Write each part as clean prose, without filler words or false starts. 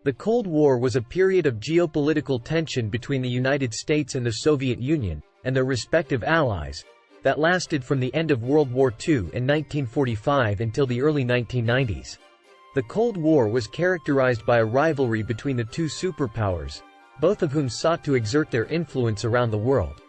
The Cold War was a period of geopolitical tension between the United States and the Soviet Union, and their respective allies, that lasted from the end of World War II in 1945 until the early 1990s. The Cold War was characterized by a rivalry between the two superpowers, both of whom sought to exert their influence around the world.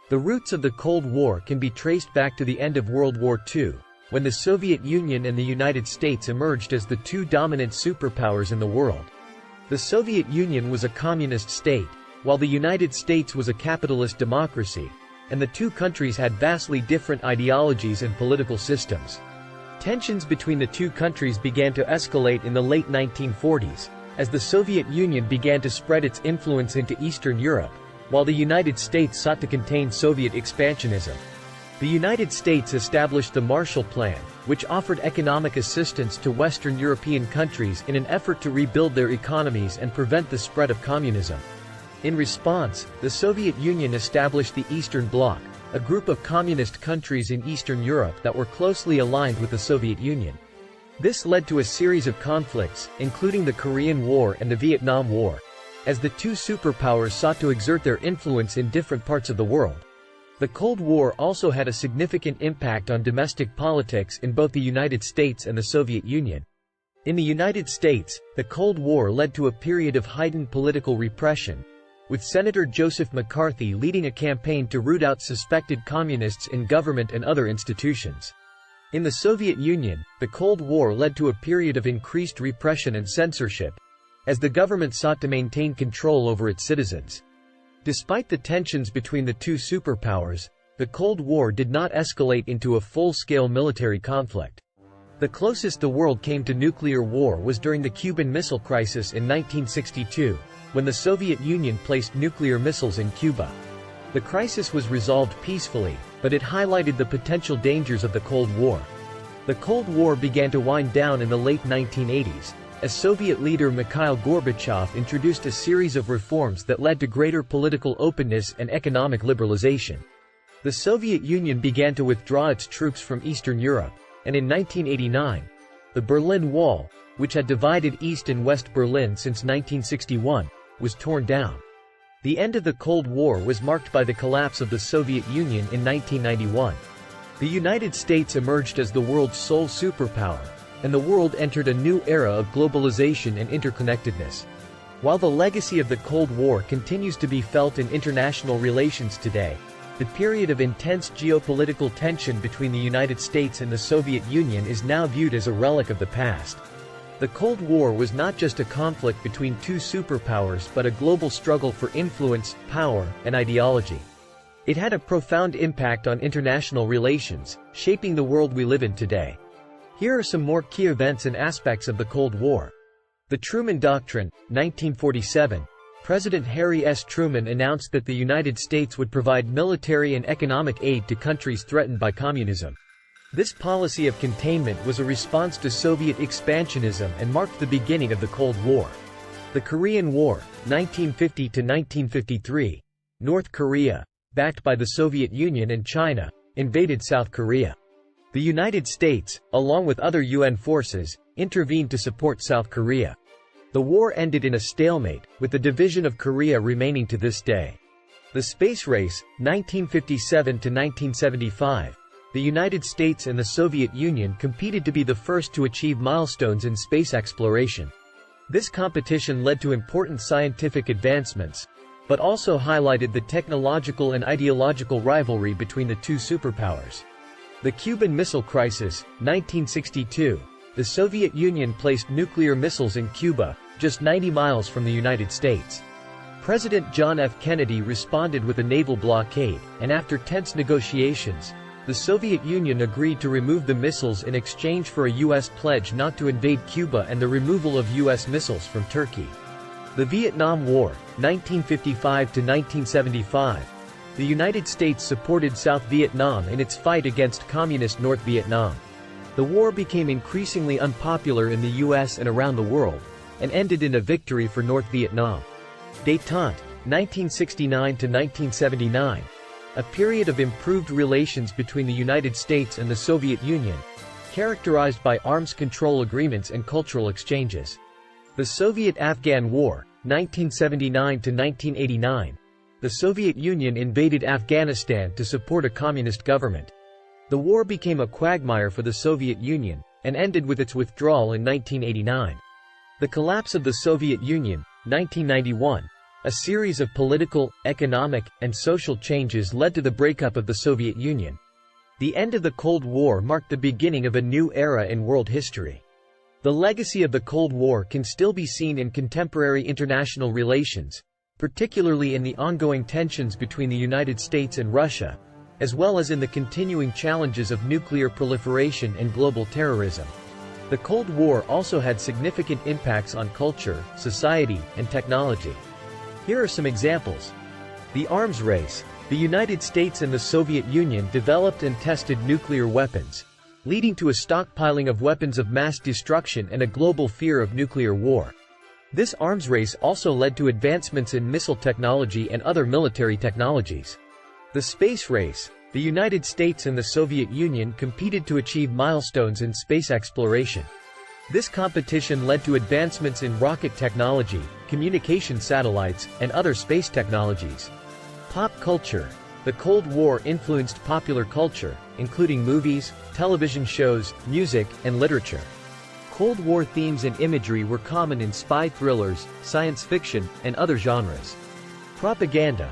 The roots of the Cold War can be traced back to the end of World War II, when the Soviet Union and the United States emerged as the two dominant superpowers in the world. The Soviet Union was a communist state, while the United States was a capitalist democracy, and the two countries had vastly different ideologies and political systems. Tensions between the two countries began to escalate in the late 1940s, as the Soviet Union began to spread its influence into Eastern Europe, while the United States sought to contain Soviet expansionism. The United States established the Marshall Plan, which offered economic assistance to Western European countries in an effort to rebuild their economies and prevent the spread of communism. In response, the Soviet Union established the Eastern Bloc, a group of communist countries in Eastern Europe that were closely aligned with the Soviet Union. This led to a series of conflicts, including the Korean War and the Vietnam War, as the two superpowers sought to exert their influence in different parts of the world. The Cold War also had a significant impact on domestic politics in both the United States and the Soviet Union. In the United States, the Cold War led to a period of heightened political repression, with Senator Joseph McCarthy leading a campaign to root out suspected communists in government and other institutions. In the Soviet Union, the Cold War led to a period of increased repression and censorship, as the government sought to maintain control over its citizens. Despite the tensions between the two superpowers, the Cold War did not escalate into a full-scale military conflict. The closest the world came to nuclear war was during the Cuban Missile Crisis in 1962, when the Soviet Union placed nuclear missiles in Cuba. The crisis was resolved peacefully, but it highlighted the potential dangers of the Cold War. The Cold War began to wind down in the late 1980s, as Soviet leader Mikhail Gorbachev introduced a series of reforms that led to greater political openness and economic liberalization. The Soviet Union began to withdraw its troops from Eastern Europe, and in 1989, the Berlin Wall, which had divided East and West Berlin since 1961, was torn down. The end of the Cold War was marked by the collapse of the Soviet Union in 1991. The United States emerged as the world's sole superpower, and the world entered a new era of globalization and interconnectedness. While the legacy of the Cold War continues to be felt in international relations today, the period of intense geopolitical tension between the United States and the Soviet Union is now viewed as a relic of the past. The Cold War was not just a conflict between two superpowers but a global struggle for influence, power, and ideology. It had a profound impact on international relations, shaping the world we live in today. Here are some more key events and aspects of the Cold War. The Truman Doctrine, 1947. President Harry S. Truman announced that the United States would provide military and economic aid to countries threatened by communism. This policy of containment was a response to Soviet expansionism and marked the beginning of the Cold War. The Korean War, 1950 to 1953. North Korea, backed by the Soviet Union and China, invaded South Korea. The United States, along with other UN forces, intervened to support South Korea. The war ended in a stalemate, with the division of Korea remaining to this day. The Space Race, 1957 to 1975. The United States and the Soviet Union competed to be the first to achieve milestones in space exploration. This competition led to important scientific advancements, but also highlighted the technological and ideological rivalry between the two superpowers. The Cuban Missile Crisis, 1962. The Soviet Union placed nuclear missiles in Cuba, just 90 miles from the United States. President John F. Kennedy responded with a naval blockade, and after tense negotiations, the Soviet Union agreed to remove the missiles in exchange for a U.S. pledge not to invade Cuba and the removal of U.S. missiles from Turkey. The Vietnam War, 1955 to 1975. The United States supported South Vietnam in its fight against Communist North Vietnam. The war became increasingly unpopular in the U.S. and around the world, and ended in a victory for North Vietnam. Détente, 1969 to 1979. A period of improved relations between the United States and the Soviet Union, characterized by arms control agreements and cultural exchanges. The Soviet-Afghan War, 1979–1989. The Soviet Union invaded Afghanistan to support a communist government. The war became a quagmire for the Soviet Union, and ended with its withdrawal in 1989. The collapse of the Soviet Union, 1991. A series of political, economic, and social changes led to the breakup of the Soviet Union. The end of the Cold War marked the beginning of a new era in world history. The legacy of the Cold War can still be seen in contemporary international relations, particularly in the ongoing tensions between the United States and Russia, as well as in the continuing challenges of nuclear proliferation and global terrorism. The Cold War also had significant impacts on culture, society, and technology. Here are some examples. The arms race. The United States and the Soviet Union developed and tested nuclear weapons, leading to a stockpiling of weapons of mass destruction and a global fear of nuclear war. This arms race also led to advancements in missile technology and other military technologies. The space race. The United States and the Soviet Union competed to achieve milestones in space exploration. This competition led to advancements in rocket technology, communication satellites, and other space technologies. Pop culture. The Cold War influenced popular culture, including movies, television shows, music, and literature. Cold War themes and imagery were common in spy thrillers, science fiction, and other genres. Propaganda.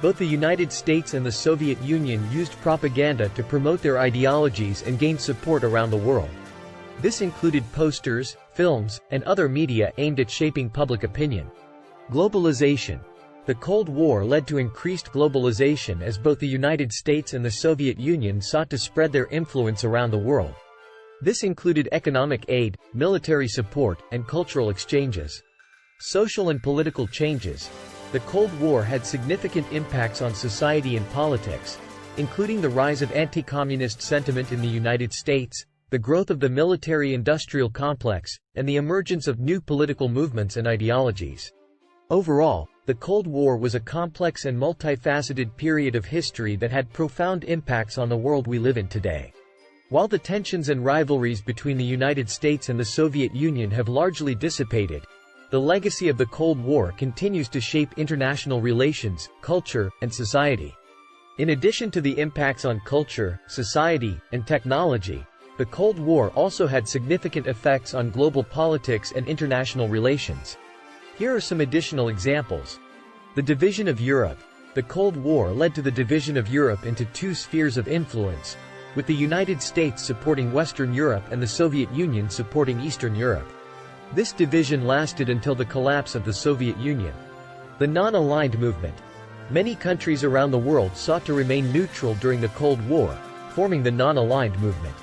Both the United States and the Soviet Union used propaganda to promote their ideologies and gain support around the world. This included posters, films, and other media aimed at shaping public opinion. Globalization. The Cold War led to increased globalization as both the United States and the Soviet Union sought to spread their influence around the world. This included economic aid, military support, and cultural exchanges. Social and political changes. The Cold War had significant impacts on society and politics, including the rise of anti-communist sentiment in the United States, the growth of the military-industrial complex, and the emergence of new political movements and ideologies. Overall, the Cold War was a complex and multifaceted period of history that had profound impacts on the world we live in today. While the tensions and rivalries between the United States and the Soviet Union have largely dissipated, the legacy of the Cold War continues to shape international relations, culture, and society. In addition to the impacts on culture, society, and technology, the Cold War also had significant effects on global politics and international relations. Here are some additional examples. The division of Europe. The Cold War led to the division of Europe into two spheres of influence, with the United States supporting Western Europe and the Soviet Union supporting Eastern Europe. This division lasted until the collapse of the Soviet Union. The non-aligned movement. Many countries around the world sought to remain neutral during the Cold War, forming the non-aligned movement.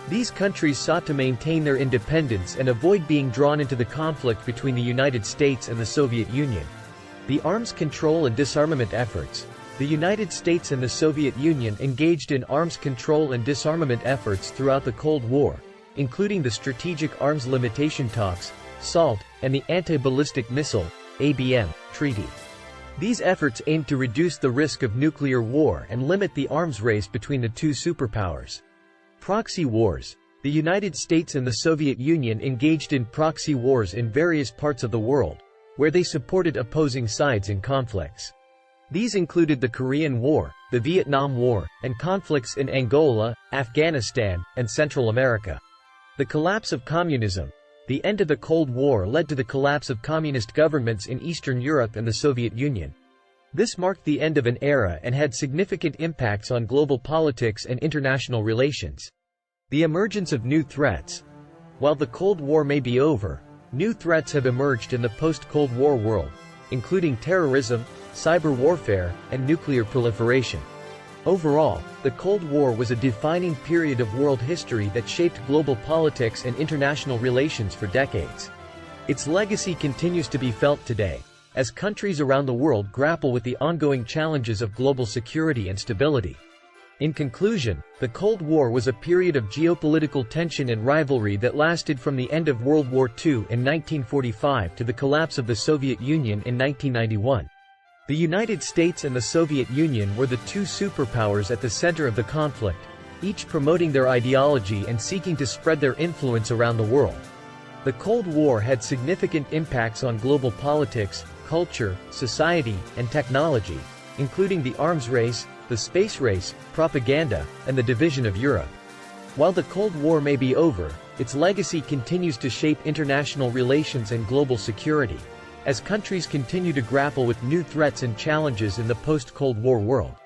These countries sought to maintain their independence and avoid being drawn into the conflict between the United States and the Soviet Union. The arms control and disarmament efforts. The United States and the Soviet Union engaged in arms control and disarmament efforts throughout the Cold War, including the Strategic Arms Limitation Talks, SALT, and the Anti-Ballistic Missile (ABM) Treaty. These efforts aimed to reduce the risk of nuclear war and limit the arms race between the two superpowers. Proxy wars. The United States and the Soviet Union engaged in proxy wars in various parts of the world, where they supported opposing sides in conflicts. These included the Korean War, the Vietnam War, and conflicts in Angola, Afghanistan, and Central America. The collapse of communism. The end of the Cold War led to the collapse of communist governments in Eastern Europe and the Soviet Union. This marked the end of an era and had significant impacts on global politics and international relations. The emergence of new threats. While the Cold War may be over, new threats have emerged in the post-Cold War world, including terrorism, cyber warfare, and nuclear proliferation. Overall, the Cold War was a defining period of world history that shaped global politics and international relations for decades. Its legacy continues to be felt today, as countries around the world grapple with the ongoing challenges of global security and stability. In conclusion, the Cold War was a period of geopolitical tension and rivalry that lasted from the end of World War II in 1945 to the collapse of the Soviet Union in 1991. The United States and the Soviet Union were the two superpowers at the center of the conflict, each promoting their ideology and seeking to spread their influence around the world. The Cold War had significant impacts on global politics, culture, society, and technology, including the arms race, the space race, propaganda, and the division of Europe. While the Cold War may be over, its legacy continues to shape international relations and global security, as countries continue to grapple with new threats and challenges in the post-Cold War world.